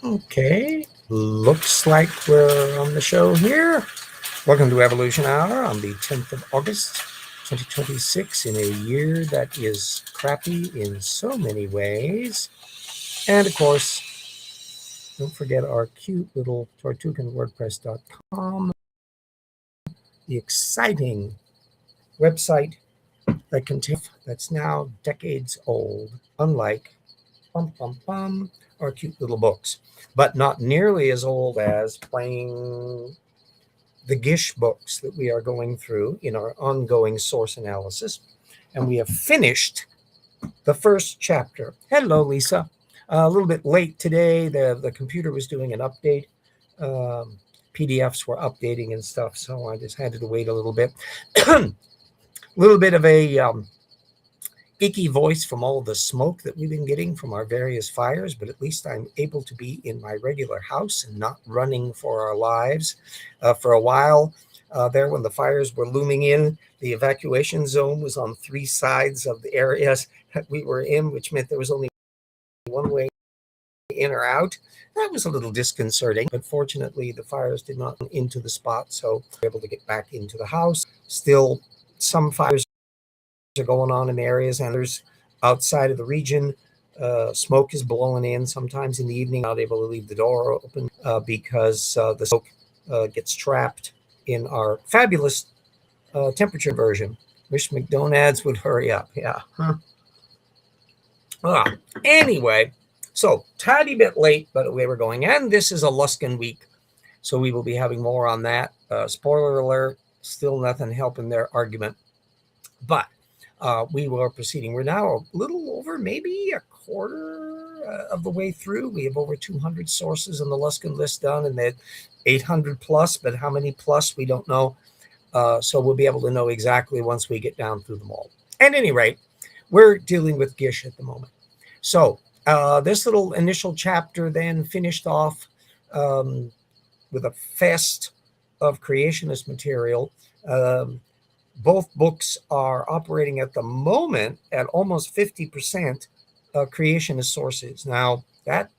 Okay, looks like we're on the show here. Welcome to Evolution Hour on the 10th of August, 2026, in a year that is crappy in so many ways. And of course, don't forget our cute little tortuganwordpress.com, the exciting website that contains that's now decades old, unlike our cute little books, but not nearly as old as playing the Gish books that we are going through in our ongoing source analysis. And we have finished the first chapter. Hello, Lisa. A little bit late today. The computer was doing an update. PDFs were updating and stuff, so I just had to wait a little bit. A little bit of a icky voice from all the smoke that we've been getting from our various fires, but at least I'm able to be in my regular house and not running for our lives. For a while there, when the fires were looming in, the evacuation zone was on 3 sides of the areas that we were in, which meant there was only one way in or out. That was a little disconcerting, but fortunately the fires did not come into the spot, so we were able to get back into the house. Still, some fires are going on in areas, and there's outside of the region. Smoke is blowing in sometimes in the evening. Not able to leave the door open because the smoke gets trapped in our fabulous temperature version. Wish McDonald's would hurry up. Yeah. Anyway, so tiny bit late, but we were going. And this is a Luskin week, so we will be having more on that. Spoiler alert, still nothing helping their argument. But we were proceeding. We're now a little over maybe a quarter of the way through. We have over 200 sources on the Luskin list done, and then 800 plus, but how many plus, we don't know. So we'll be able to know exactly once we get down through them all. At any rate, we're dealing with Gish at the moment. So this little initial chapter then finished off with a fest of creationist material. Both books are operating at the moment at almost 50% creationist sources. Now, that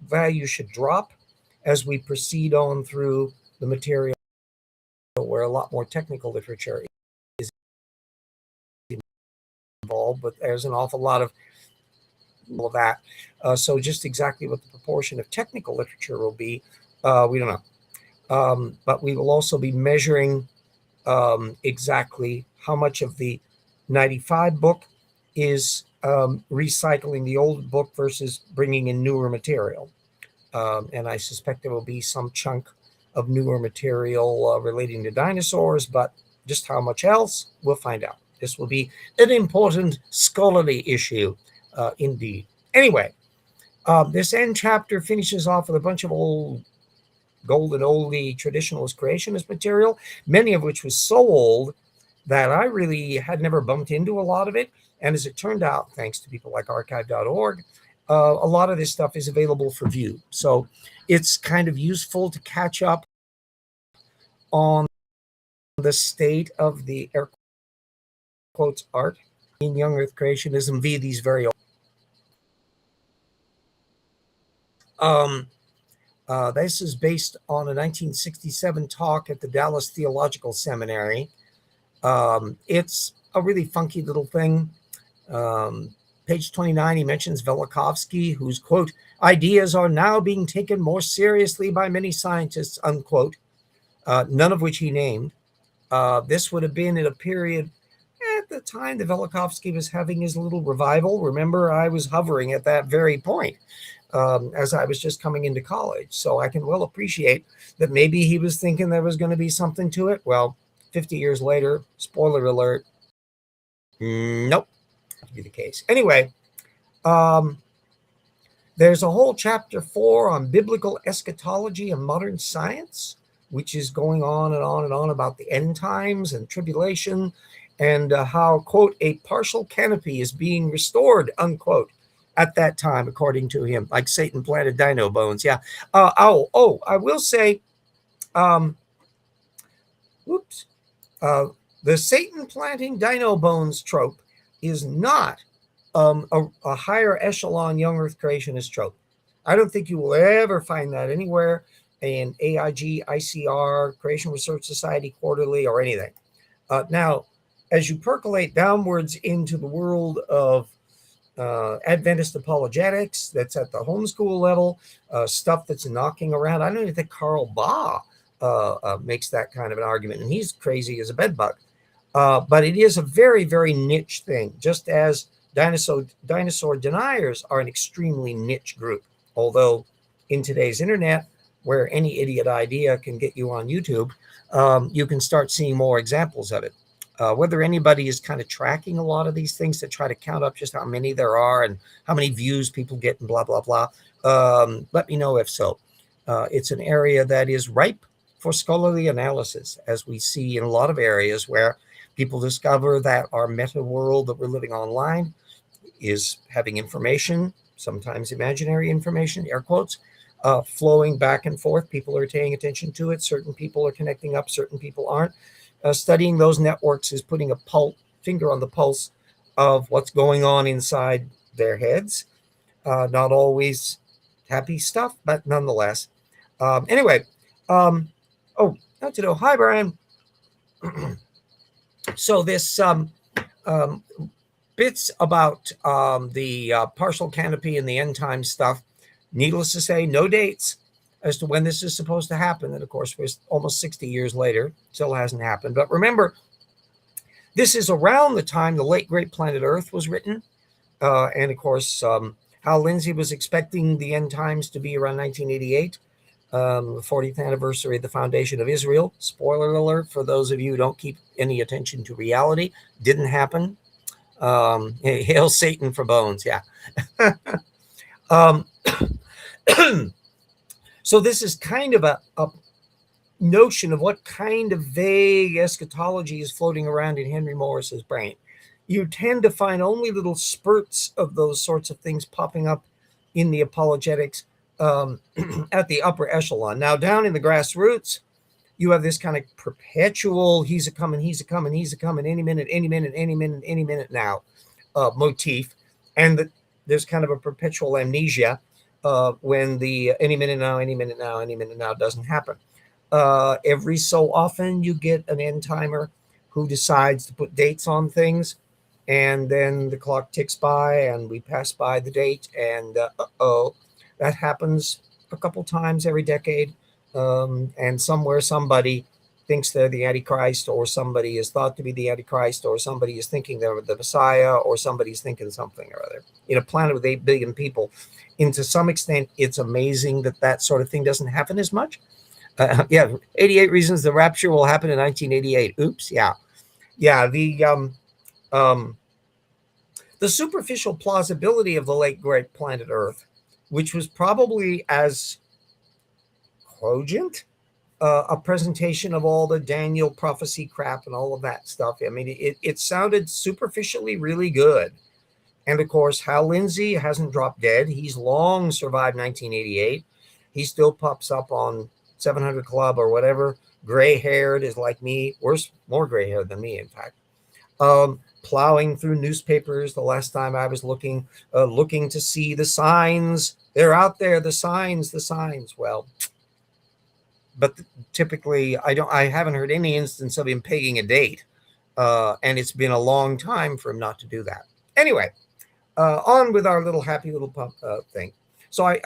value should drop as we proceed on through the material where a lot more technical literature is involved, but there's an awful lot of that. So just exactly what the proportion of technical literature will be, we don't know. But we will also be measuring exactly how much of the 95 book is recycling the old book versus bringing in newer material. And I suspect there will be some chunk of newer material relating to dinosaurs, but just how much else, we'll find out. This will be an important scholarly issue indeed. Anyway, this end chapter finishes off with a bunch of old golden oldie traditionalist creationist material, many of which was so old that I really had never bumped into a lot of it. And as it turned out, thanks to people like archive.org, a lot of this stuff is available for view. So it's kind of useful to catch up on the state of the air quotes art in young earth creationism via these very old. This is based on a 1967 talk at the Dallas Theological Seminary. It's a really funky little thing. Page 29, he mentions Velikovsky, whose, quote, ideas are now being taken more seriously by many scientists, unquote, none of which he named. This would have been at a period at the time that Velikovsky was having his little revival. Remember, I was hovering at that very point. As I was just coming into college. So I can well appreciate that maybe he was thinking there was going to be something to it. Well, 50 years later, spoiler alert, nope, to be the case. Anyway, there's a whole chapter 4 on biblical eschatology and modern science, which is going on and on and on about the end times and tribulation and how, quote, a partial canopy is being restored, unquote, at that time, according to him, like Satan planted dino bones. Yeah. I will say, the Satan planting dino bones trope is not a higher echelon young earth creationist trope. I don't think you will ever find that anywhere in AIG, ICR, Creation Research Society Quarterly, or anything. Now, as you percolate downwards into the world of Adventist apologetics, that's at the homeschool level, stuff that's knocking around. I don't even think Karl Baugh makes that kind of an argument, and he's crazy as a bedbug. But it is a very, very niche thing, just as dinosaur deniers are an extremely niche group. Although in today's internet, where any idiot idea can get you on YouTube, you can start seeing more examples of it. Whether anybody is kind of tracking a lot of these things to try to count up just how many there are and how many views people get and blah, blah, blah, let me know if so. It's an area that is ripe for scholarly analysis, as we see in a lot of areas where people discover that our meta world that we're living online is having information, sometimes imaginary information, air quotes, flowing back and forth. People are paying attention to it. Certain people are connecting up, certain people aren't. Studying those networks is putting a finger on the pulse of what's going on inside their heads. Not always happy stuff, but nonetheless. Anyway, not to know. Hi, Brian. So this bits about the partial canopy and the end time stuff. Needless to say, no dates as to when this is supposed to happen. And of course, we're almost 60 years later, still hasn't happened. But remember, this is around the time the late great Planet Earth was written. And of course, Hal Lindsey was expecting the end times to be around 1988, the 40th anniversary of the foundation of Israel. Spoiler alert for those of you who don't keep any attention to reality. Didn't happen. Hail Satan for bones. Yeah. So this is kind of a notion of what kind of vague eschatology is floating around in Henry Morris's brain. You tend to find only little spurts of those sorts of things popping up in the apologetics at the upper echelon. Now, down in the grassroots, you have this kind of perpetual he's a coming, any minute now motif. And there's kind of a perpetual amnesia when the any minute now doesn't happen. Every so often you get an end timer who decides to put dates on things, and then the clock ticks by and we pass by the date, and that happens a couple times every decade. And somewhere somebody thinks they're the Antichrist, or somebody is thought to be the Antichrist, or somebody is thinking they're the Messiah, or somebody's thinking something or other. In a planet with 8 billion people, and to some extent, it's amazing that sort of thing doesn't happen as much. 88 reasons the rapture will happen in 1988. Oops, yeah. The superficial plausibility of the late great Planet Earth, which was probably as cogent a presentation of all the Daniel prophecy crap and all of that stuff. I mean, it sounded superficially really good. And of course, Hal Lindsey hasn't dropped dead. He's long survived 1988. He still pops up on 700 Club or whatever. Gray-haired is like me. Worse, more gray-haired than me, in fact. Plowing through newspapers the last time I was looking to see the signs. They're out there, the signs. Well, but typically I haven't heard any instance of him pegging a date. And it's been a long time for him not to do that. Anyway, on with our little happy little pump thing. So I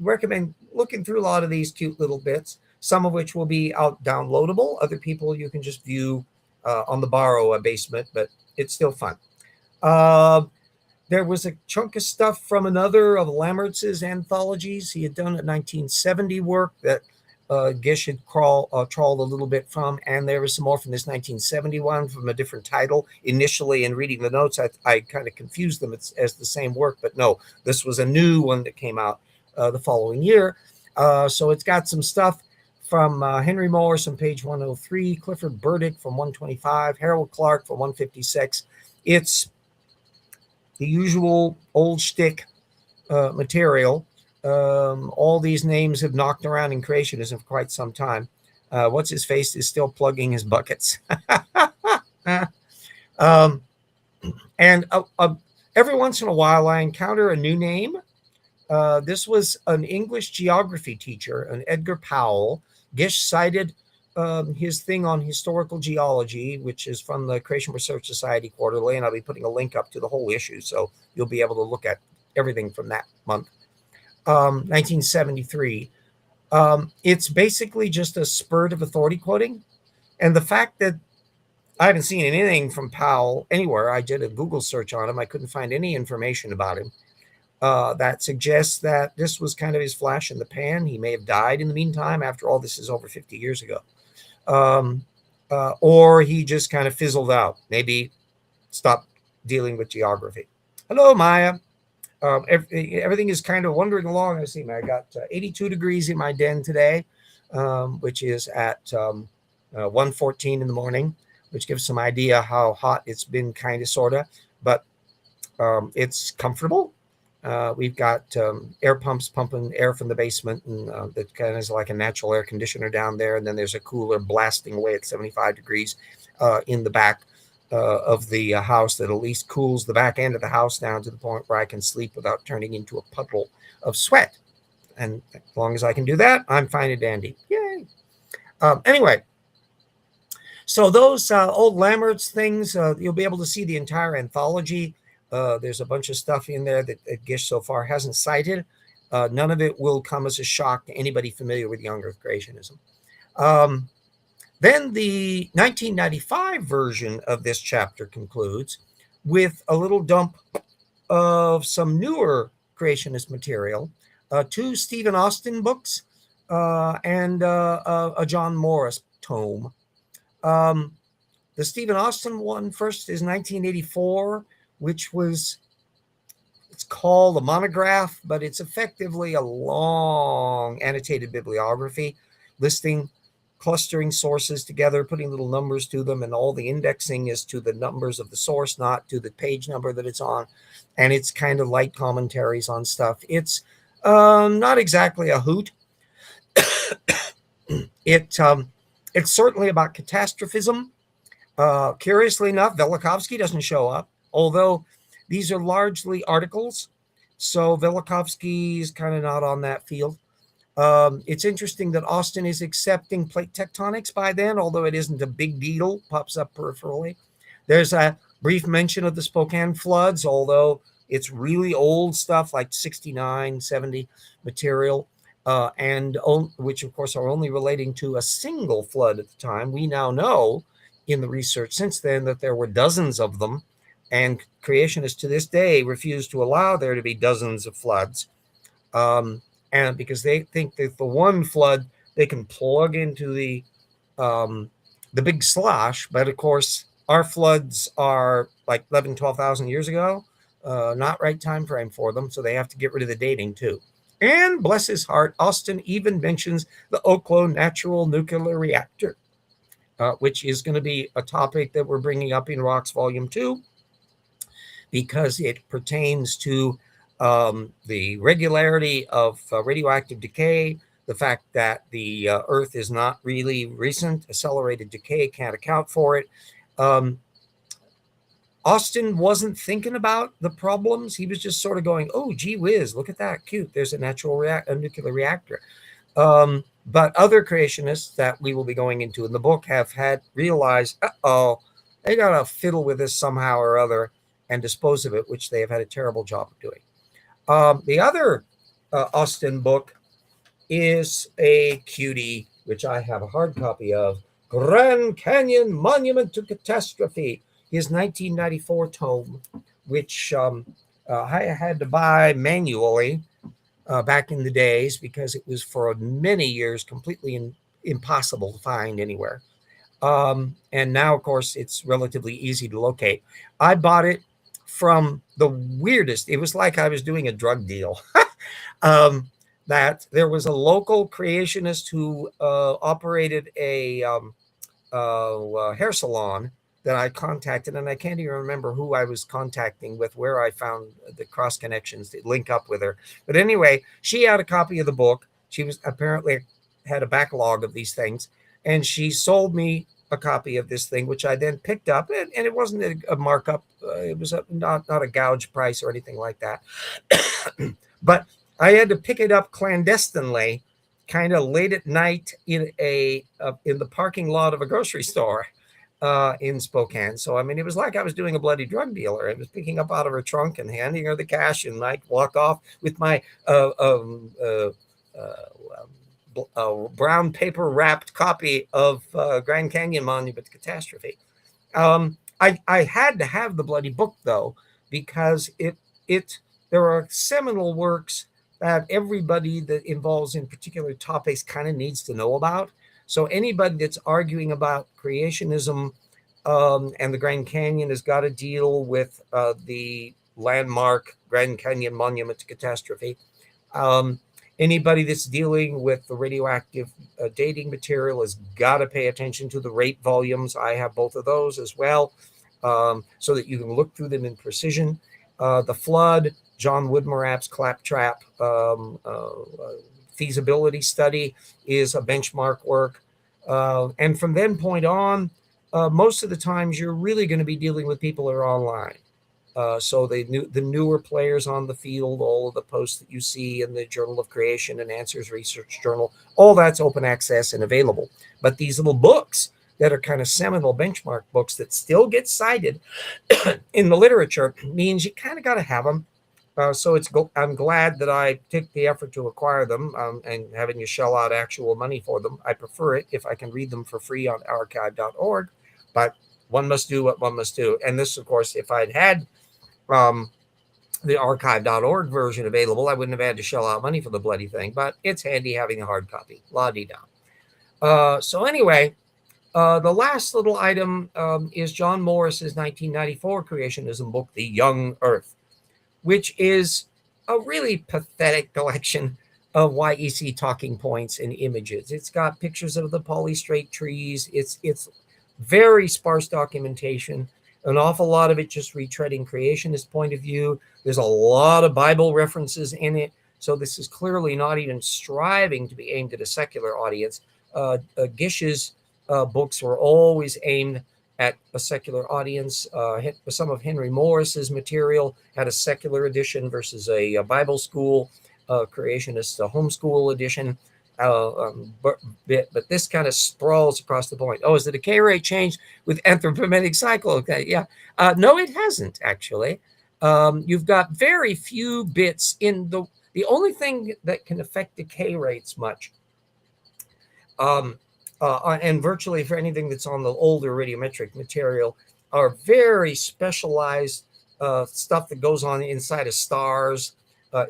recommend looking through a lot of these cute little bits, some of which will be out downloadable. Other people you can just view on the borrow basement, but it's still fun. There was a chunk of stuff from another of Lammertz's anthologies. He had done a 1970 work that Gish had trawled a little bit from, and there was some more from this 1971 from a different title. Initially, in reading the notes, I kind of confused them as the same work, but no, this was a new one that came out the following year. So it's got some stuff from Henry Morris on page 103, Clifford Burdick from 125, Harold Clark from 156. It's the usual old shtick material. All these names have knocked around in creationism for quite some time. What's his face is still plugging his buckets. And every once in a while I encounter a new name This was an English geography teacher, an Edgar Powell. Gish cited his thing on historical geology, which is from the Creation Research Society Quarterly, and I'll be putting a link up to the whole issue, so you'll be able to look at everything from that month. 1973. It's basically just a spurt of authority quoting, and the fact that I haven't seen anything from Powell anywhere. I did a Google search on him. I couldn't find any information about him. That suggests that this was kind of his flash in the pan. He may have died in the meantime. After all, this is over 50 years ago. Or he just kind of fizzled out. Maybe stopped dealing with geography. Hello, Maya. Everything is kind of wandering along. I see. I got 82 degrees in my den today, which is at 1:14 in the morning, which gives some idea how hot it's been, kind of, sort of. But it's comfortable. We've got air pumps pumping air from the basement, and that kind of is like a natural air conditioner down there. And then there's a cooler blasting away at 75 degrees in the back of the house that at least cools the back end of the house down to the point where I can sleep without turning into a puddle of sweat. And as long as I can do that, I'm fine and dandy. Yay. Anyway, so those old Lammerts things, you'll be able to see the entire anthology. There's a bunch of stuff in there that Gish so far hasn't cited. None of it will come as a shock to anybody familiar with young Earth creationism. Then the 1995 version of this chapter concludes with a little dump of some newer creationist material, 2 Stephen Austin books, and a John Morris tome. The Stephen Austin one first is 1984, which was, it's called a monograph, but it's effectively a long annotated bibliography listing, clustering sources together, putting little numbers to them, and all the indexing is to the numbers of the source, not to the page number that it's on. And it's kind of light commentaries on stuff. It's not exactly a hoot. It's certainly about catastrophism. Curiously enough, Velikovsky doesn't show up, although these are largely articles, so Velikovsky is kind of not on that field. It's interesting that Austin is accepting plate tectonics by then, although it isn't a big deal, pops up peripherally. There's a brief mention of the Spokane floods, although it's really old stuff like 69, 70 material, and which, of course, are only relating to a single flood at the time. We now know in the research since then that there were dozens of them, and creationists to this day refuse to allow there to be dozens of floods. And because they think that the one flood they can plug into the big slosh, but of course our floods are like 11, 12,000 years ago, not right time frame for them, so they have to get rid of the dating too. And bless his heart, Austin even mentions the Oklo natural nuclear reactor, which is going to be a topic that we're bringing up in Rocks Volume 2, because it pertains to the regularity of radioactive decay, the fact that the Earth is not really recent, accelerated decay can't account for it. Austin wasn't thinking about the problems. He was just sort of going, oh, gee whiz, look at that, cute. There's a nuclear reactor. But other creationists that we will be going into in the book have realized, they got to fiddle with this somehow or other and dispose of it, which they have had a terrible job of doing. The other Austin book is a cutie, which I have a hard copy of, Grand Canyon Monument to Catastrophe, his 1994 tome, which I had to buy manually back in the days because it was for many years completely impossible to find anywhere. And now, of course, it's relatively easy to locate. I bought it from the weirdest, it was like I was doing a drug deal. That there was a local creationist who operated a hair salon that I contacted, and I can't even remember who I was contacting with, where I found the cross connections to link up with her. But anyway, she had a copy of the book. She was apparently had a backlog of these things, and she sold me a copy of this thing, which I then picked up, and it wasn't a markup. It was not a gouge price or anything like that. But I had to pick it up clandestinely, kind of late at night in the parking lot of a grocery store in Spokane. So I mean, it was like I was doing a bloody drug dealer. I was picking up out of her trunk and handing her the cash, and I'd walk off with my brown paper wrapped copy of Grand Canyon Monument Catastrophe. I had to have the bloody book though, because it there are seminal works that everybody that involves in particular topics kind of needs to know about. So anybody that's arguing about creationism and the Grand Canyon has got to deal with the landmark Grand Canyon Monument Catastrophe. Anybody that's dealing with the radioactive dating material has got to pay attention to the rate volumes. I have both of those as well, so that you can look through them in precision. The flood, John Woodmarap's claptrap feasibility study is a benchmark work. And from then point on, most of the times you're really going to be dealing with people that are online. So the newer players on the field, all of the posts that you see in the Journal of Creation and Answers Research Journal, all that's open access and available. But these little books that are kind of seminal benchmark books that still get cited in the literature means you kind of got to have them. So I'm glad that I took the effort to acquire them and having you shell out actual money for them. I prefer it if I can read them for free on archive.org, but one must do what one must do. And this, of course, if I'd had the archive.org version available, I wouldn't have had to shell out money for the bloody thing, but it's handy having a hard copy. La-dee-da. So anyway, the last little item is John Morris's 1994 creationism book, The Young Earth, which is a really pathetic collection of YEC talking points and images. It's got pictures of the polystrate trees. It's very sparse documentation. An awful lot of it just retreading creationist point of view. There's a lot of Bible references in it. So this is clearly not even striving to be aimed at a secular audience. Gish's books were always aimed at a secular audience. Some of Henry Morris's material had a secular edition versus a Bible school creationist homeschool edition. But this kind of sprawls across the point. Oh, is the decay rate changed with anthropometric cycle? Okay, yeah. No, it hasn't actually. You've got very few bits in the only thing that can affect decay rates much. And virtually for anything that's on the older radiometric material are very specialized stuff that goes on inside of stars,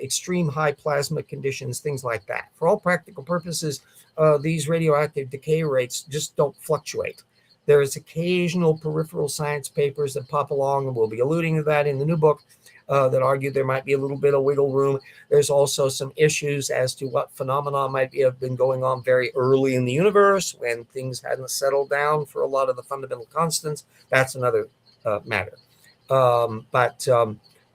extreme high plasma conditions, things like that. For all practical purposes, these radioactive decay rates just don't fluctuate. There is occasional peripheral science papers that pop along, and we'll be alluding to that in the new book, that argue there might be a little bit of wiggle room. There's also some issues as to what phenomena might have been going on very early in the universe when things hadn't settled down for a lot of the fundamental constants. That's another matter. But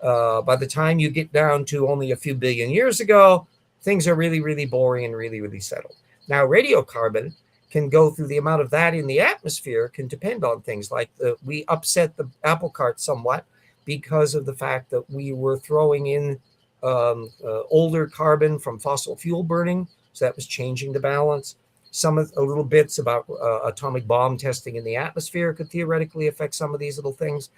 by the time you get down to only a few billion years ago, things are really, really boring and really, really settled. Now, radiocarbon can go through the amount of that in the atmosphere can depend on things like we upset the apple cart somewhat because of the fact that we were throwing in older carbon from fossil fuel burning. So that was changing the balance. Some of the little bits about atomic bomb testing in the atmosphere could theoretically affect some of these little things.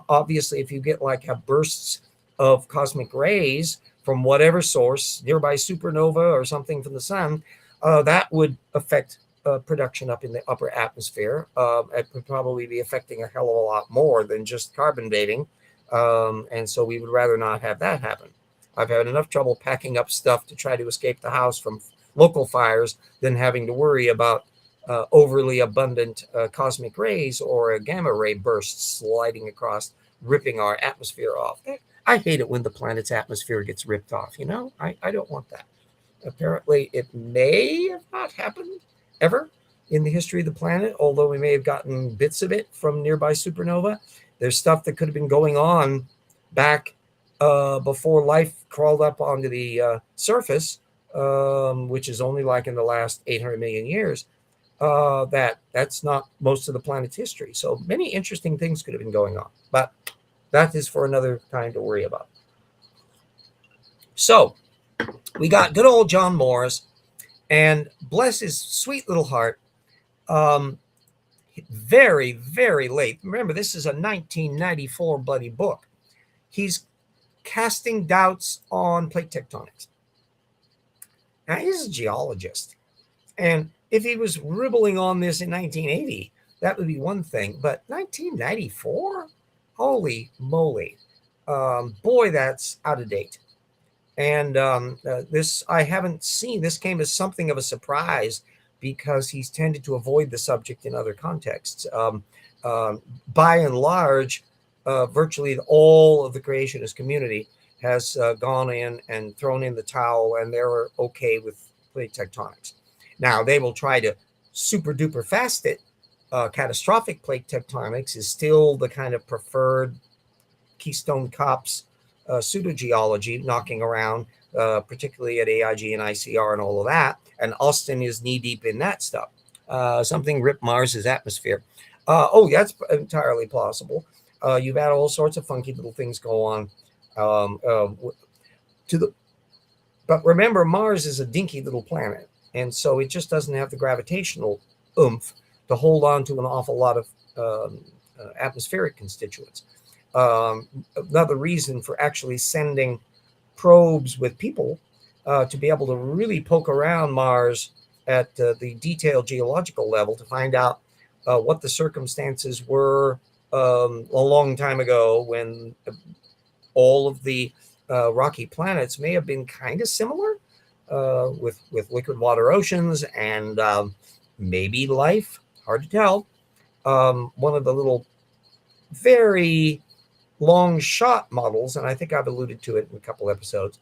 Obviously, if you get like bursts of cosmic rays from whatever source, nearby supernova or something from the sun, that would affect production up in the upper atmosphere. It would probably be affecting a hell of a lot more than just carbon dating. And so we would rather not have that happen. I've had enough trouble packing up stuff to try to escape the house from local fires than having to worry about overly abundant cosmic rays or a gamma ray burst sliding across, ripping our atmosphere off. I hate it when the planet's atmosphere gets ripped off, you know? I don't want that. Apparently, it may have not happened ever in the history of the planet, although we may have gotten bits of it from nearby supernova. There's stuff that could have been going on back before life crawled up onto the surface, which is only like in the last 800 million years. That's not most of the planet's history. So many interesting things could have been going on, but that is for another time to worry about. So we got good old John Morris, and bless his sweet little heart, very, very late. Remember, this is a 1994 bloody book. He's casting doubts on plate tectonics. Now, he's a geologist. And if he was ribbling on this in 1980, that would be one thing. But 1994? Holy moly. Boy, that's out of date. And this, I haven't seen. This came as something of a surprise because he's tended to avoid the subject in other contexts. By and large, virtually all of the creationist community has gone in and thrown in the towel, and they're okay with plate tectonics. Now, they will try to super duper fast it. Catastrophic plate tectonics is still the kind of preferred Keystone Cops pseudogeology knocking around, particularly at AIG and ICR and all of that. And Austin is knee deep in that stuff. Something ripped Mars's atmosphere. That's entirely plausible. You've had all sorts of funky little things go on. But remember, Mars is a dinky little planet, and so it just doesn't have the gravitational oomph to hold on to an awful lot of atmospheric constituents. Another reason for actually sending probes with people to be able to really poke around Mars at the detailed geological level to find out what the circumstances were a long time ago when all of the rocky planets may have been kind of similar with liquid water oceans and maybe life. Hard to tell. One of the little very long shot models, and I think I've alluded to it in a couple episodes,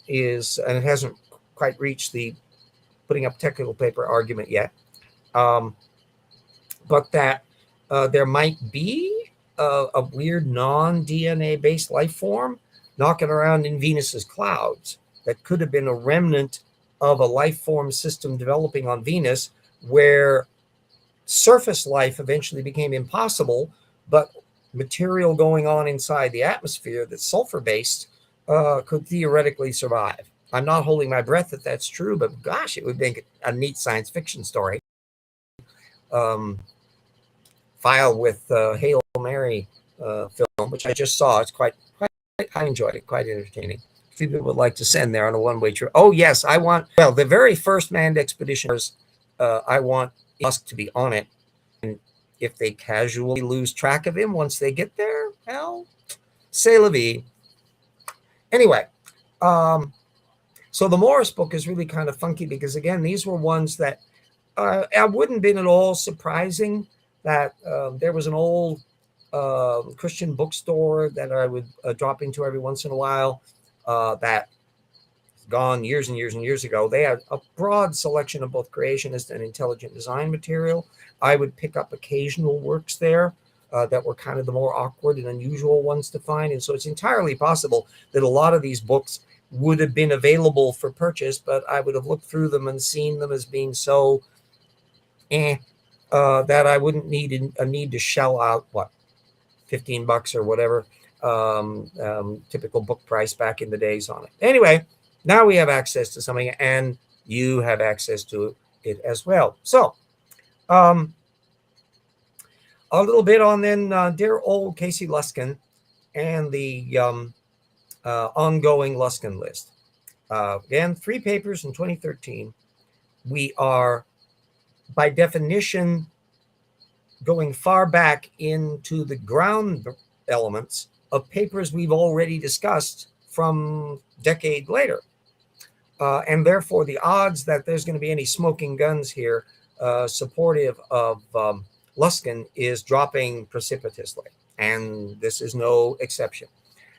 is, and it hasn't quite reached the putting up technical paper argument yet, but that there might be a weird non-DNA based life form knocking around in Venus's clouds that could have been a remnant of a life form system developing on Venus where surface life eventually became impossible, but material going on inside the atmosphere that's sulfur-based could theoretically survive. I'm not holding my breath that that's true, but gosh, it would make a neat science fiction story. File with Hail Mary film, which I just saw. It's quite I enjoyed it, quite entertaining. If people would like to send there on a one-way trip. Oh, yes, I want, well, the very first manned expeditions, I want Musk to be on it. And if they casually lose track of him once they get there, well, c'est la vie. Anyway, so the Morris book is really kind of funky because, again, these were ones that it wouldn't have been at all surprising that there was an old Christian bookstore that I would drop into every once in a while that gone years and years and years ago. They had a broad selection of both creationist and intelligent design material. I would pick up occasional works there that were kind of the more awkward and unusual ones to find. And so it's entirely possible that a lot of these books would have been available for purchase, but I would have looked through them and seen them as being so that I wouldn't need a need to shell out, what, $15 or whatever, typical book price back in the days on it. Anyway, now we have access to something, and you have access to it as well. So, a little bit on then dear old Casey Luskin and the ongoing Luskin list. Again, 3 papers in 2013. We are, by definition, going far back into the ground elements of papers we've already discussed from a decade later. And therefore, the odds that there's going to be any smoking guns here supportive of Luskin is dropping precipitously. And this is no exception.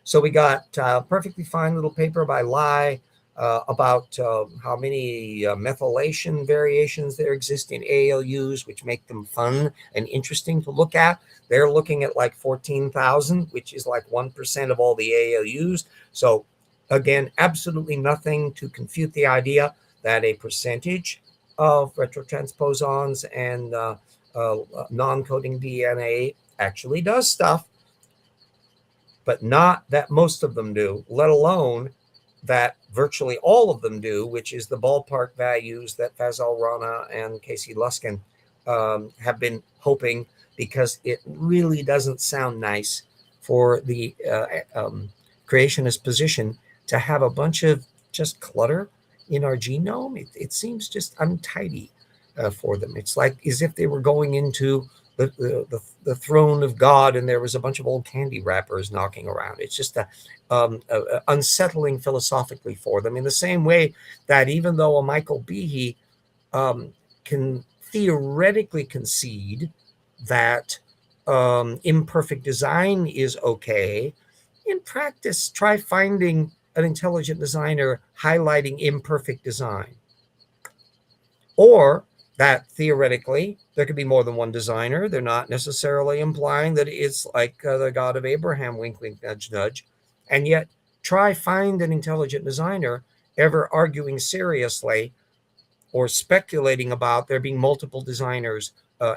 So we got a perfectly fine little paper by Lai about how many methylation variations there exist in ALUs, which make them fun and interesting to look at. They're looking at like 14,000, which is like 1% of all the ALUs. So again, absolutely nothing to confute the idea that a percentage of retrotransposons and non-coding DNA actually does stuff, but not that most of them do, let alone that virtually all of them do, which is the ballpark values that Fazal Rana and Casey Luskin have been hoping, because it really doesn't sound nice for the creationist position to have a bunch of just clutter in our genome. It seems just untidy for them. It's like as if they were going into the throne of God and there was a bunch of old candy wrappers knocking around. It's just unsettling philosophically for them, in the same way that even though a Michael Behe can theoretically concede that imperfect design is okay, in practice, try finding an intelligent designer highlighting imperfect design. Or that theoretically there could be more than one designer. They're not necessarily implying that it's like the God of Abraham, wink, wink, nudge, nudge. And yet try find an intelligent designer ever arguing seriously or speculating about there being multiple designers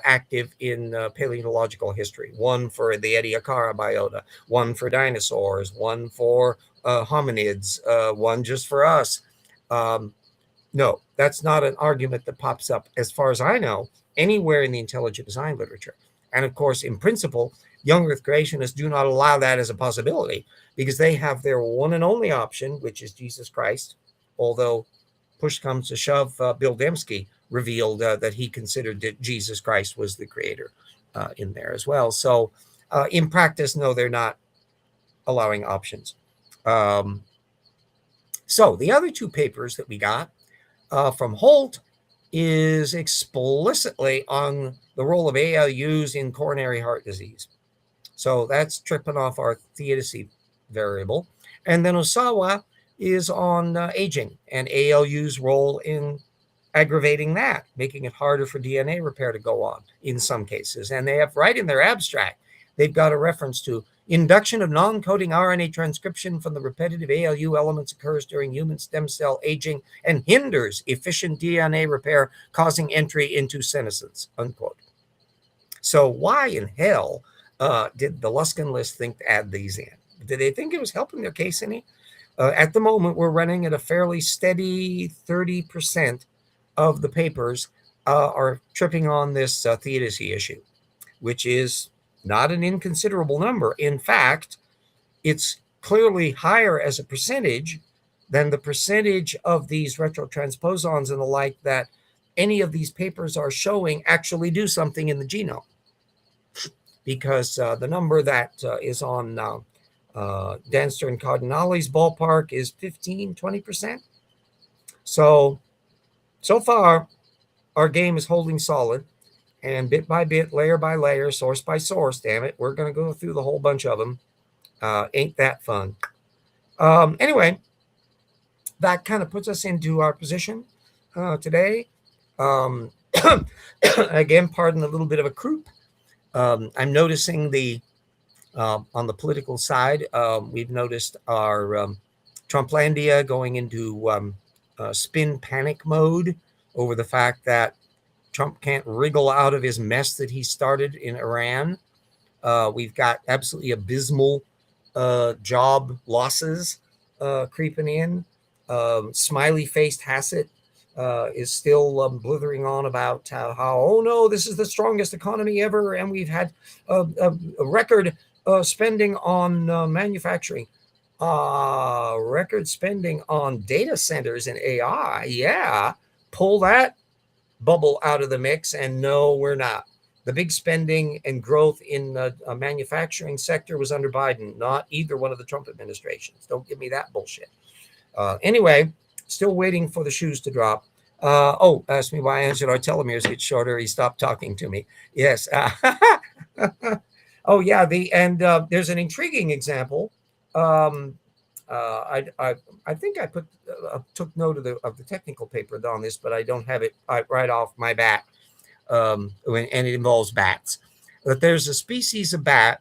active in paleontological history. One for the Ediacara biota, one for dinosaurs, one for hominids, one just for us. No, that's not an argument that pops up, as far as I know, anywhere in the intelligent design literature. And of course, in principle, young Earth creationists do not allow that as a possibility, because they have their one and only option, which is Jesus Christ. Although push comes to shove, Bill Dembski revealed that he considered that Jesus Christ was the creator in there as well. So in practice, no, they're not allowing options. So the other two papers that we got from Holt is explicitly on the role of ALUs in coronary heart disease. So that's tripping off our theodicy variable. And then Osawa is on aging and ALU's role in aggravating that, making it harder for DNA repair to go on in some cases. And they have right in their abstract, they've got a reference to induction of non-coding RNA transcription from the repetitive ALU elements occurs during human stem cell aging and hinders efficient DNA repair, causing entry into senescence, unquote. So why in hell did the Luskin list think to add these in? Did they think it was helping their case any? At the moment, we're running at a fairly steady 30% of the papers are tripping on this theodicy issue, which is not an inconsiderable number. In fact, it's clearly higher as a percentage than the percentage of these retrotransposons and the like that any of these papers are showing actually do something in the genome. Because the number that is on Danster and Cardinale's ballpark is 15, 20%. So far, our game is holding solid. And bit by bit, layer by layer, source by source, damn it, we're going to go through the whole bunch of them. Ain't that fun? Anyway, that kind of puts us into our position today. Again, pardon a little bit of a croup. I'm noticing on the political side, we've noticed our Trumplandia going into spin panic mode over the fact that Trump can't wriggle out of his mess that he started in Iran. We've got absolutely abysmal job losses creeping in. Smiley-faced Hassett is still blithering on about how, oh no, this is the strongest economy ever, and we've had a record spending on manufacturing. Record spending on data centers and AI. Yeah, pull that bubble out of the mix, and no, we're not. The big spending and growth in the manufacturing sector was under Biden, not either one of the Trump administrations. Don't give me that bullshit. Anyway, still waiting for the shoes to drop. Ask me why Angelo telomeres get shorter. He stopped talking to me. Yes. Oh yeah. There's an intriguing example. I think I took note of the technical paper on this, but I don't have it right off my bat. And it involves bats. That there's a species of bat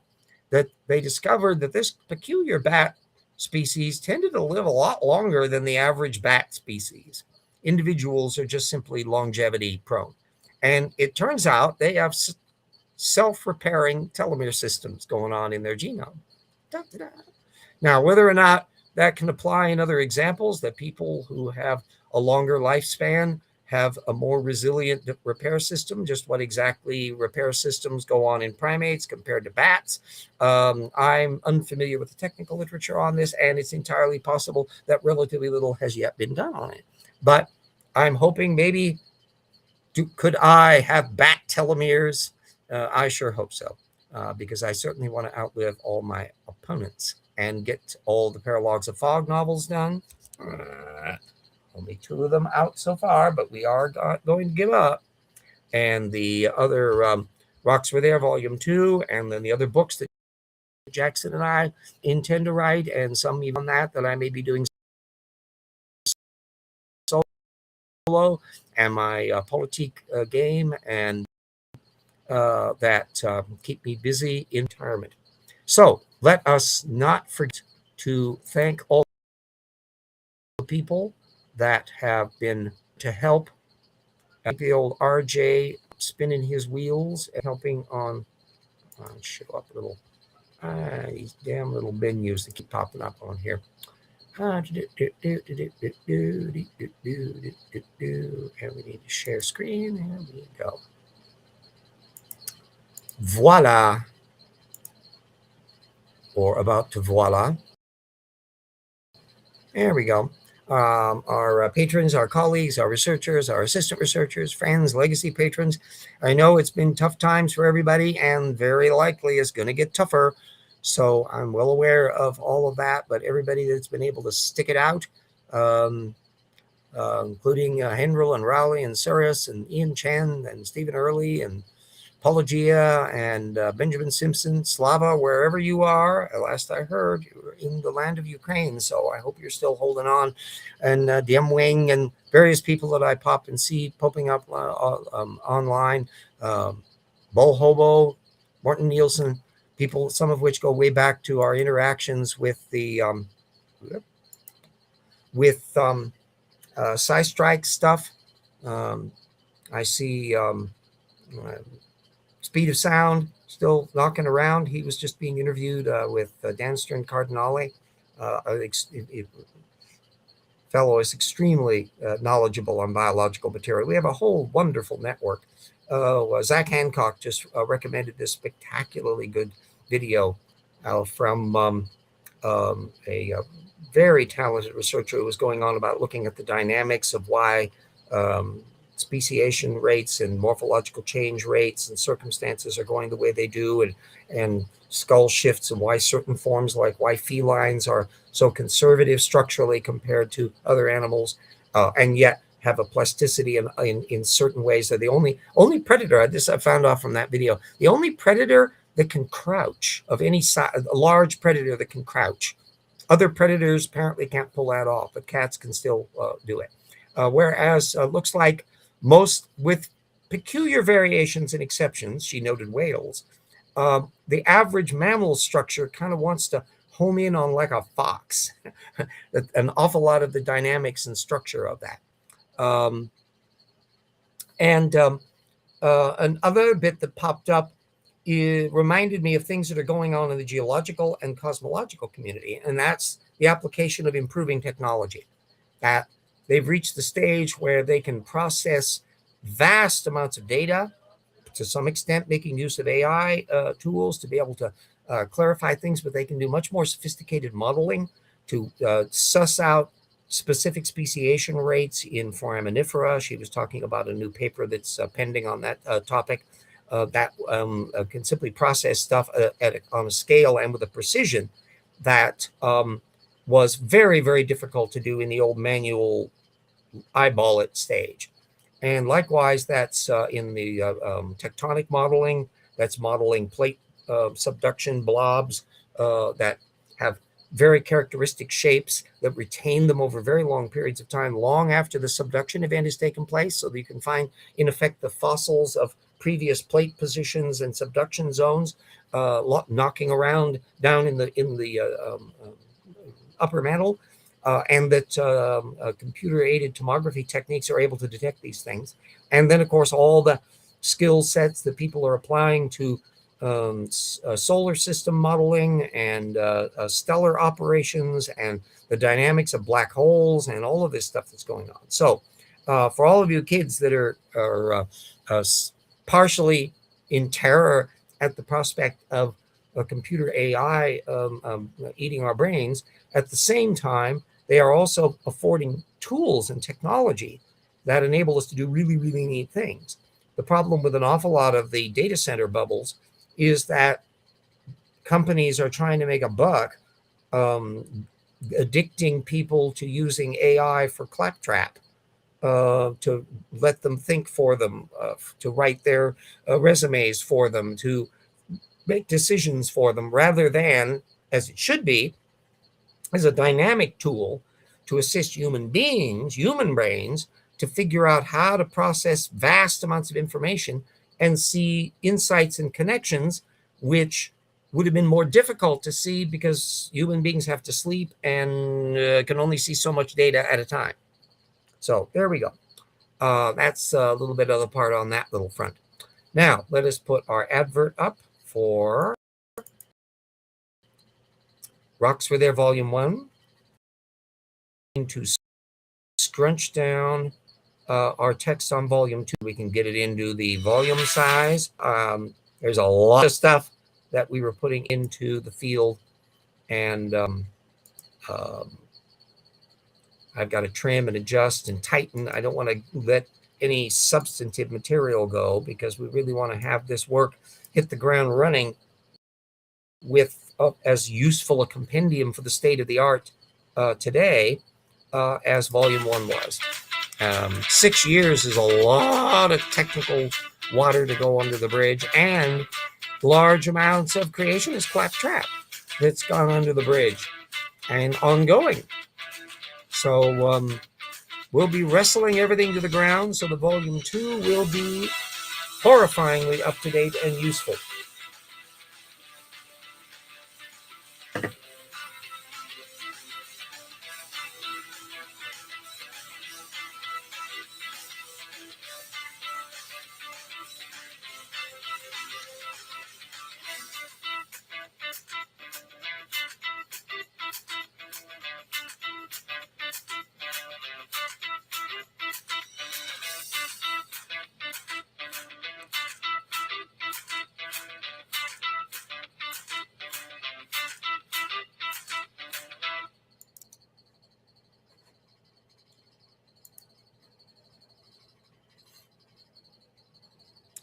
that they discovered that this peculiar bat species tended to live a lot longer than the average bat species. Individuals are just simply longevity prone. And it turns out they have self-repairing telomere systems going on in their genome. Da, da, da. Now, whether or not that can apply in other examples, that people who have a longer lifespan have a more resilient repair system. Just what exactly repair systems go on in primates compared to bats. I'm unfamiliar with the technical literature on this, and it's entirely possible that relatively little has yet been done on it. But I'm hoping maybe, could I have bat telomeres? I sure hope so, because I certainly want to outlive all my opponents and get all the Paralogs of Fog novels done. Only 2 of them out so far, but we are not going to give up. And the other Rocks Were There, Volume 2, and then the other books that Jackson and I intend to write, and some even on that I may be doing solo, and my politique game, and that keep me busy in retirement. So let us not forget to thank all the people that have been to help. The old RJ spinning his wheels and helping on show up a little these damn little menus that keep popping up on here. And we need to share screen. There we go. Voila. Or about to voila. There we go. Our patrons, our colleagues, our researchers, our assistant researchers, friends, legacy patrons. I know it's been tough times for everybody, and very likely it's going to get tougher. So I'm well aware of all of that, but everybody that's been able to stick it out, including Henril and Rowley and Cyrus and Ian Chen and Stephen Early and Pelagia and Benjamin Simpson, Slava, wherever you are. Last I heard, you were in the land of Ukraine, so I hope you're still holding on. And Diem Wing and various people that I pop and see popping up online. Bull Hobo, Morton Nielsen, people, some of which go way back to our interactions with the Strike stuff. I see Speed of Sound still knocking around. He was just being interviewed with Dan Stern Cardinale. Fellow is extremely knowledgeable on biological material. We have a whole wonderful network. Zach Hancock just recommended this spectacularly good video from a very talented researcher who was going on about looking at the dynamics of why speciation rates and morphological change rates and circumstances are going the way they do, and skull shifts, and why certain forms, like why felines are so conservative structurally compared to other animals, and yet have a plasticity in certain ways. They're the only predator, this I found out from that video, the only predator that can crouch of any size, a large predator that can crouch. Other predators apparently can't pull that off, but cats can still do it. Whereas looks like most, with peculiar variations and exceptions, she noted whales, the average mammal structure kind of wants to home in on like a fox, an awful lot of the dynamics and structure of that. Another bit that popped up, it reminded me of things that are going on in the geological and cosmological community, and that's the application of improving technology. That they've reached the stage where they can process vast amounts of data, to some extent making use of AI tools to be able to clarify things, but they can do much more sophisticated modeling to suss out specific speciation rates in foraminifera. She was talking about a new paper that's pending on that topic. That can simply process stuff on a scale and with a precision that was very, very difficult to do in the old manual eyeball it stage. And likewise, that's in the tectonic modeling, that's modeling plate subduction blobs that have very characteristic shapes that retain them over very long periods of time, long after the subduction event has taken place, so that you can find, in effect, the fossils of previous plate positions and subduction zones knocking around down in the upper mantle, and that computer-aided tomography techniques are able to detect these things. And then, of course, all the skill sets that people are applying to solar system modeling and stellar operations and the dynamics of black holes and all of this stuff that's going on. So for all of you kids that are partially in terror at the prospect of a computer AI eating our brains, at the same time, they are also affording tools and technology that enable us to do really, really neat things. The problem with an awful lot of the data center bubbles is that companies are trying to make a buck, addicting people to using AI for claptrap, to let them think for them, to write their resumes for them, to make decisions for them, rather than, as it should be, as a dynamic tool to assist human beings, human brains, to figure out how to process vast amounts of information and see insights and connections, which would have been more difficult to see because human beings have to sleep and can only see so much data at a time. So there we go. That's a little bit of the part on that little front. Now, let us put our advert up for Rocks for Their Volume 1. To scrunch down our text on Volume 2. We can get it into the volume size. There's a lot of stuff that we were putting into the field, and I've got to trim and adjust and tighten. I don't want to let any substantive material go because we really want to have this work hit the ground running with as useful a compendium for the state of the art today as Volume 1 was. 6 years is a lot of technical water to go under the bridge, and large amounts of creationist claptrap that's gone under the bridge and ongoing. So we'll be wrestling everything to the ground, so the Volume 2 will be horrifyingly up to date and useful.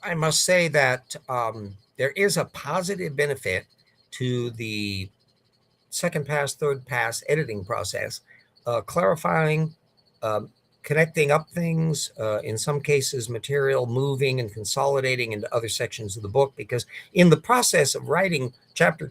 I must say that there is a positive benefit to the second pass, third pass editing process, clarifying, connecting up things, in some cases, material moving and consolidating into other sections of the book, because in the process of writing chapter,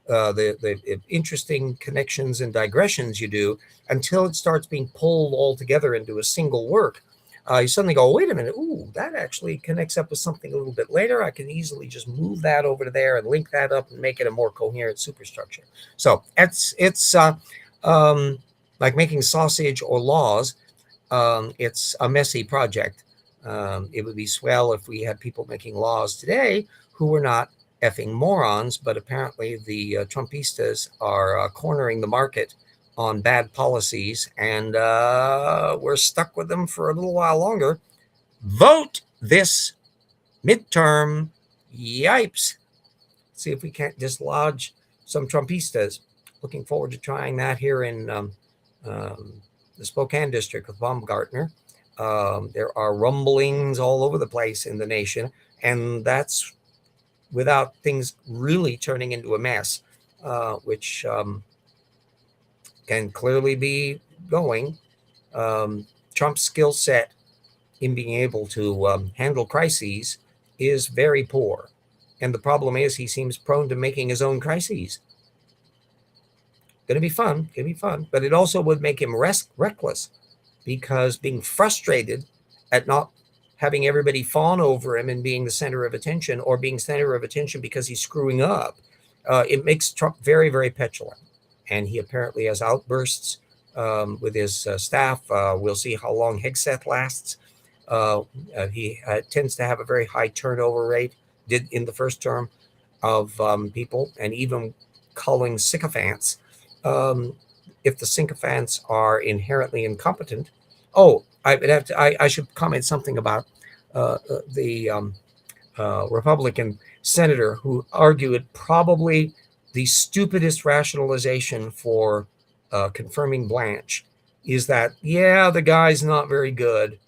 the interesting connections and digressions you do until it starts being pulled all together into a single work. You suddenly go, wait a minute, ooh, that actually connects up with something a little bit later. I can easily just move that over to there and link that up and make it a more coherent superstructure. So it's like making sausage or laws. It's a messy project. It would be swell if we had people making laws today who were not effing morons, but apparently the Trumpistas are cornering the market on bad policies, and we're stuck with them for a little while longer. Vote this midterm. Yipes. See if we can't dislodge some Trumpistas. Looking forward to trying that here in the Spokane district with Baumgartner. There are rumblings all over the place in the nation, and that's without things really turning into a mess, which can clearly be going. Trump's skill set in being able to handle crises is very poor. And the problem is he seems prone to making his own crises. Going to be fun, but it also would make him reckless, because being frustrated at not having everybody fawn over him and being the center of attention, or being center of attention because he's screwing up, it makes Trump very, very petulant. And he apparently has outbursts with his staff. We'll see how long Hegseth lasts. He tends to have a very high turnover rate did in the first term of people, and even calling sycophants. Um, if the sycophants are inherently incompetent, I should comment something about the Republican senator who argued probably the stupidest rationalization for confirming Blanche is that, yeah, the guy's not very good,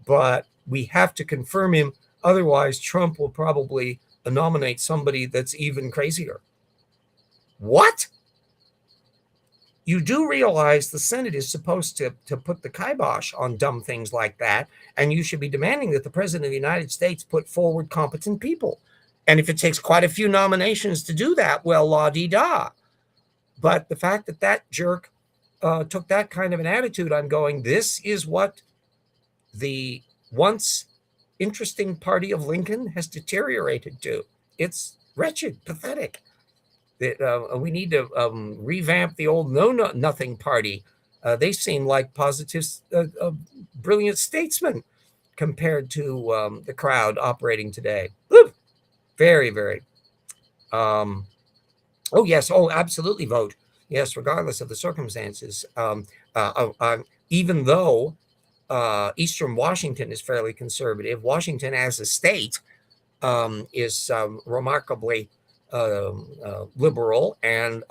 but we have to confirm him. Otherwise, Trump will probably nominate somebody that's even crazier. What? You do realize the Senate is supposed to put the kibosh on dumb things like that, and you should be demanding that the President of the United States put forward competent people. And if it takes quite a few nominations to do that, well, la-di-da. But the fact that that jerk took that kind of an attitude, I'm going, this is what the once interesting party of Lincoln has deteriorated to. It's wretched, pathetic. That we need to revamp the old know-nothing party. They seem like positive, brilliant statesmen compared to the crowd operating today. Woo! Very, very. Oh, yes. Oh, absolutely vote. Yes, regardless of the circumstances. Even though Eastern Washington is fairly conservative, Washington as a state is remarkably liberal, and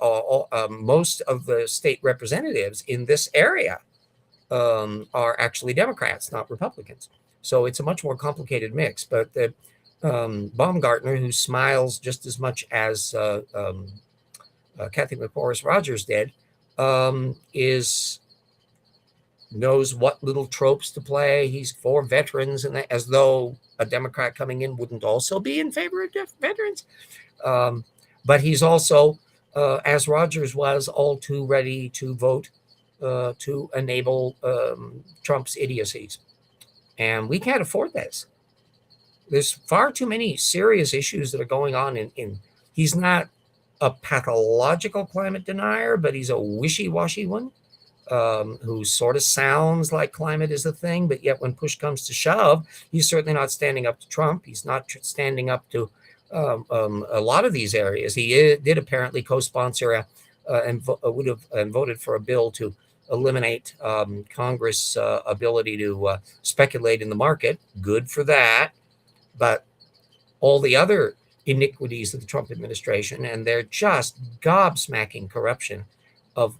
most of the state representatives in this area are actually Democrats, not Republicans. So it's a much more complicated mix. But the Baumgartner, who smiles just as much as Kathy McMorris Rogers did, knows what little tropes to play. He's for veterans, and as though a Democrat coming in wouldn't also be in favor of veterans. But he's also, as Rogers was, all too ready to vote to enable Trump's idiocies. And we can't afford this. There's far too many serious issues that are going on he's not a pathological climate denier, but he's a wishy-washy one who sort of sounds like climate is a thing, but yet when push comes to shove, he's certainly not standing up to Trump. He's not standing up to a lot of these areas. He did apparently co-sponsor and voted for a bill to eliminate Congress' ability to speculate in the market. Good for that. But all the other iniquities of the Trump administration, and they're just gobsmacking corruption of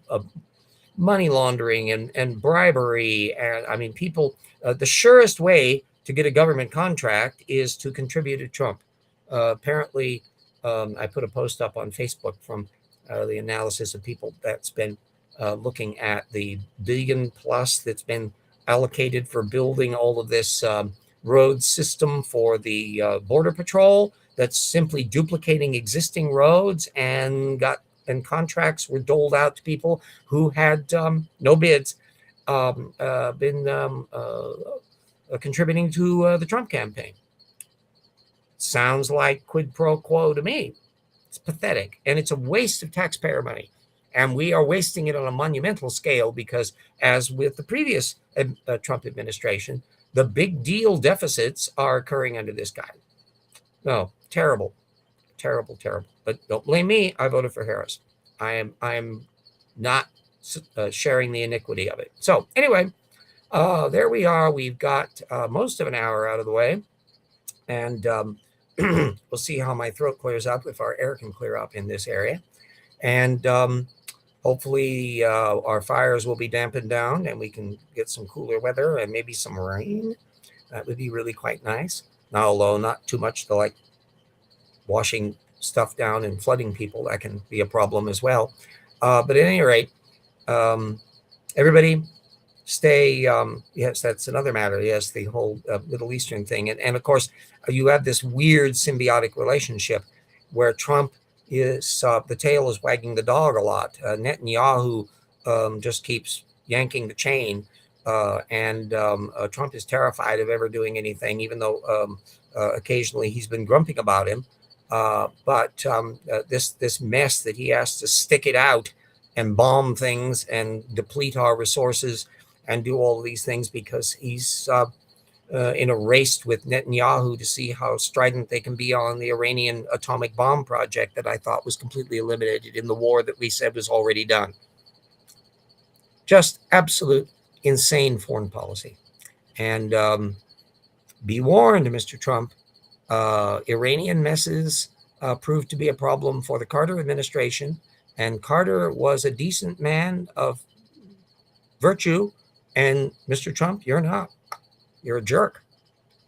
money laundering and bribery. And I mean, people, the surest way to get a government contract is to contribute to Trump. Apparently, I put a post up on Facebook from the analysis of people that's been looking at the $1 billion plus that's been allocated for building all of this road system for the Border Patrol that's simply duplicating existing roads, and contracts were doled out to people who had no bids been contributing to the Trump campaign. Sounds like quid pro quo to me. It's pathetic, and it's a waste of taxpayer money. And we are wasting it on a monumental scale because, as with the previous Trump administration, the big deal deficits are occurring under this guy. No, terrible, terrible, terrible. But don't blame me. I voted for Harris. I am not sharing the iniquity of it. So anyway, there we are. We've got most of an hour out of the way, and we'll see how my throat clears up, if our air can clear up in this area. And hopefully our fires will be dampened down and we can get some cooler weather and maybe some rain. That would be really quite nice. Now, although not too much to like washing stuff down and flooding people, that can be a problem as well. But at any rate, everybody stay, yes, that's another matter. Yes, the whole Middle Eastern thing. And of course, you have this weird symbiotic relationship where Trump is, the tail is wagging the dog a lot. Netanyahu just keeps yanking the chain. And Trump is terrified of ever doing anything, even though occasionally he's been grumping about him. But this mess that he has to stick it out and bomb things and deplete our resources and do all of these things because he's in a race with Netanyahu to see how strident they can be on the Iranian atomic bomb project that I thought was completely eliminated in the war that we said was already done. Just absolute insane foreign policy. And be warned, Mr. Trump, Iranian messes proved to be a problem for the Carter administration. And Carter was a decent man of virtue. And Mr. Trump, you're not. You're a jerk.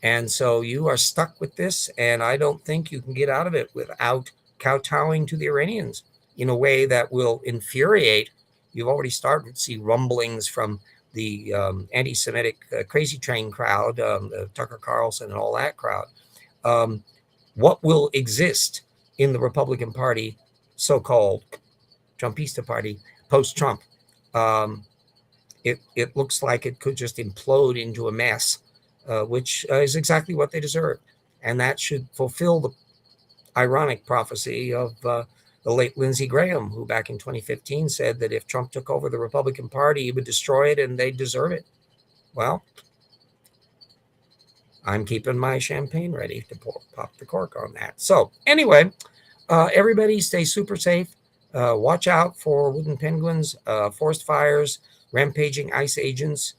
And so you are stuck with this. And I don't think you can get out of it without kowtowing to the Iranians in a way that will infuriate. You've already started to see rumblings from the anti-Semitic crazy train crowd, Tucker Carlson and all that crowd. What will exist in the Republican Party, so-called Trumpista Party, post-Trump? It looks like it could just implode into a mess, which is exactly what they deserve. And that should fulfill the ironic prophecy of the late Lindsey Graham, who back in 2015 said that if Trump took over the Republican Party, he would destroy it and they'd deserve it. Well, I'm keeping my champagne ready to pop the cork on that. So anyway, everybody stay super safe. Watch out for wooden penguins, forest fires, rampaging ice agents,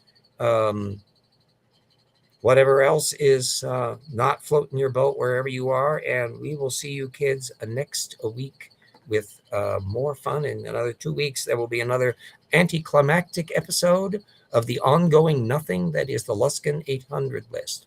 whatever else is not floating your boat wherever you are. And we will see you kids next week with more fun. In another 2 weeks, there will be another anticlimactic episode of the ongoing nothing that is the Luskin 800 list.